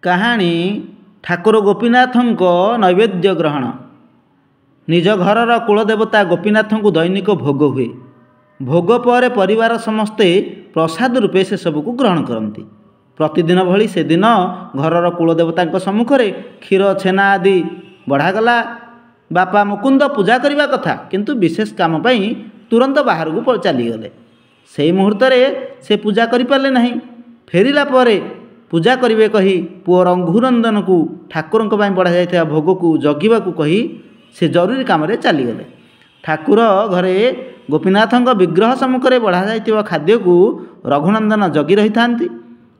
କାହାଣୀ ଠାକୁର ଗୋପୀନାଥଙ୍କ ନୈବେଦ୍ୟ ଗ୍ରହଣ। ନିଜ ଘରର କୁଳଦେବତା ଗୋପୀନାଥଙ୍କୁ ଦୈନିକ ଭୋଗ ହୁଏ। ଭୋଗ ପରେ ପରିବାର ସମସ୍ତେ ପ୍ରସାଦ ରୂପେ ସେସବୁକୁ ଗ୍ରହଣ କରନ୍ତି। ପ୍ରତିଦିନ ଭଳି ସେଦିନ ଘରର କୁଳଦେବତାଙ୍କ ସମ୍ମୁଖରେ କ୍ଷୀର ଛେନା ଆଦି ବଢ଼ାଗଲା। ବାପା ମୁକୁନ୍ଦ ପୂଜା କରିବା କଥା, କିନ୍ତୁ ବିଶେଷ କାମ ପାଇଁ ତୁରନ୍ତ ବାହାରକୁ ଚାଲିଗଲେ। ସେହି ମୁହୂର୍ତ୍ତରେ ସେ ପୂଜା କରିପାରିଲେ ନାହିଁ। ଫେରିଲା ପରେ ପୂଜା କରିବେ କହି ପୁଅ ରଘୁନନ୍ଦନକୁ ଠାକୁରଙ୍କ ପାଇଁ ବଢ଼ାଯାଇଥିବା ଭୋଗକୁ ଜଗିବାକୁ କହି ସେ ଜରୁରୀ କାମରେ ଚାଲିଗଲେ। ଠାକୁର ଘରେ ଗୋପୀନାଥଙ୍କ ବିଗ୍ରହ ସମ୍ମୁଖରେ ବଢ଼ାଯାଇଥିବା ଖାଦ୍ୟକୁ ରଘୁନନ୍ଦନ ଜଗି ରହିଥାନ୍ତି।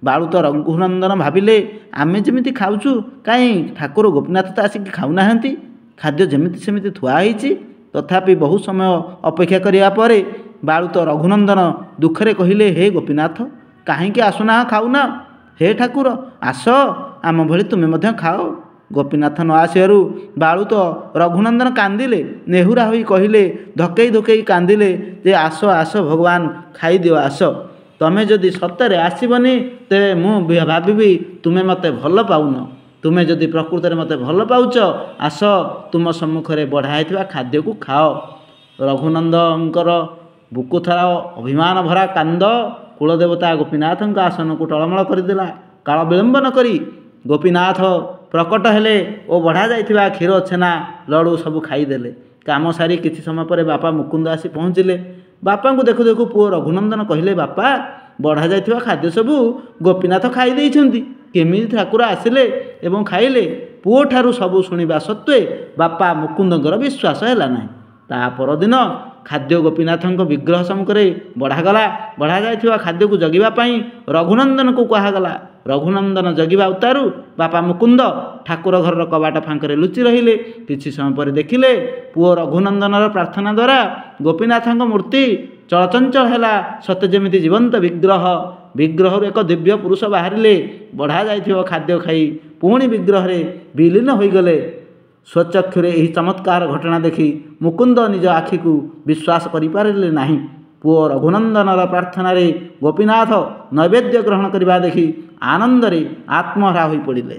ବାଳୁତ ରଘୁନନ୍ଦନ ଭାବିଲେ, ଆମେ ଯେମିତି ଖାଉଛୁ, କାହିଁ ଠାକୁର ଗୋପୀନାଥ ତ ଆସିକି ଖାଉନାହାନ୍ତି। ଖାଦ୍ୟ ଯେମିତି ସେମିତି ଥୁଆ ହେଇଛି। ତଥାପି ବହୁ ସମୟ ଅପେକ୍ଷା କରିବା ପରେ ବାଳୁତ ରଘୁନନ୍ଦନ ଦୁଃଖରେ କହିଲେ, ହେ ଗୋପୀନାଥ, କାହିଁକି ଆସୁନାହ, ଖାଉନା? ହେ ଠାକୁର, ଆସ, ଆମ ଭଳି ତୁମେ ମଧ୍ୟ ଖାଅ। ଗୋପୀନାଥ ନ ଆସିବାରୁ ବାଳୁତ ରଘୁନନ୍ଦନ କାନ୍ଦିଲେ। ନେହୁରା ହୋଇ କହିଲେ, ଧକେଇ ଧକେଇ କାନ୍ଦିଲେ ଯେ ଆସ ଆସ ଭଗବାନ, ଖାଇଦିଅ, ଆସ। ତମେ ଯଦି ସତରେ ଆସିବନି, ତେବେ ମୁଁ ଭାବିବି ତୁମେ ମୋତେ ଭଲ ପାଉନ। ତୁମେ ଯଦି ପ୍ରକୃତରେ ମୋତେ ଭଲ ପାଉଛ, ଆସ, ତୁମ ସମ୍ମୁଖରେ ବଢ଼ା ହେଇଥିବା ଖାଦ୍ୟକୁ ଖାଅ। ରଘୁନନ୍ଦନଙ୍କର ବୁକୁଥରା ଅଭିମାନ ଭରା କାନ୍ଦ କୁଳଦେବତା ଗୋପୀନାଥଙ୍କ ଆସନକୁ ଟଳମଳ କରିଦେଲା। କାଳ ବିଳମ୍ବ ନ କରି ଗୋପୀନାଥ ପ୍ରକଟ ହେଲେ ଓ ବଢ଼ା ଯାଇଥିବା କ୍ଷୀର ଛେନା ଲଡ଼ୁ ସବୁ ଖାଇଦେଲେ। କାମ ସାରି କିଛି ସମୟ ପରେ ବାପା ମୁକୁନ୍ଦ ଆସି ପହଞ୍ଚିଲେ। ବାପାଙ୍କୁ ଦେଖୁ ଦେଖୁ ପୁଅ ରଘୁନନ୍ଦନ କହିଲେ, ବାପା, ବଢ଼ା ଯାଇଥିବା ଖାଦ୍ୟ ସବୁ ଗୋପୀନାଥ ଖାଇ ଦେଇଛନ୍ତି। କେମିତି ଠାକୁର ଆସିଲେ ଏବଂ ଖାଇଲେ? ପୁଅଠାରୁ ସବୁ ଶୁଣିବା ସତ୍ତ୍ୱେ ବାପା ମୁକୁନ୍ଦଙ୍କର ବିଶ୍ୱାସ ହେଲା ନାହିଁ। ତା ପରଦିନ ଖାଦ୍ୟ ଗୋପୀନାଥଙ୍କ ବିଗ୍ରହ ସମ୍ମୁଖରେ ବଢ଼ାଗଲା। ବଢ଼ାଯାଇଥିବା ଖାଦ୍ୟକୁ ଜଗିବା ପାଇଁ ରଘୁନନ୍ଦନକୁ କୁହାଗଲା। ରଘୁନନ୍ଦନ ଜଗିବା ଉତ୍ତାରୁ ବାପା ମୁକୁନ୍ଦ ଠାକୁର ଘରର କବାଟ ଫାଙ୍କରେ ଲୁଚି ରହିଲେ। କିଛି ସମୟ ପରେ ଦେଖିଲେ, ପୁଅ ରଘୁନନ୍ଦନର ପ୍ରାର୍ଥନା ଦ୍ୱାରା ଗୋପୀନାଥଙ୍କ ମୂର୍ତ୍ତି ଚଳଚଞ୍ଚଳ ହେଲା, ସତେ ଯେମିତି ଜୀବନ୍ତ ବିଗ୍ରହ। ବିଗ୍ରହରୁ ଏକ ଦିବ୍ୟ ପୁରୁଷ ବାହାରିଲେ। ବଢ଼ା ଯାଇଥିବା ଖାଦ୍ୟ ଖାଇ ପୁଣି ବିଗ୍ରହରେ ବିଲୀନ ହୋଇଗଲେ। ସ୍ୱଚକ୍ଷୁରେ ଏହି ଚମତ୍କାର ଘଟଣା ଦେଖି ମୁକୁନ୍ଦ ନିଜ ଆଖିକୁ ବିଶ୍ୱାସ କରିପାରିଲେ ନାହିଁ। ପୁଅ ରଘୁନନ୍ଦନର ପ୍ରାର୍ଥନାରେ ଗୋପୀନାଥ ନୈବେଦ୍ୟ ଗ୍ରହଣ କରିବା ଦେଖି ଆନନ୍ଦରେ ଆତ୍ମହରା ହୋଇପଡ଼ିଲେ।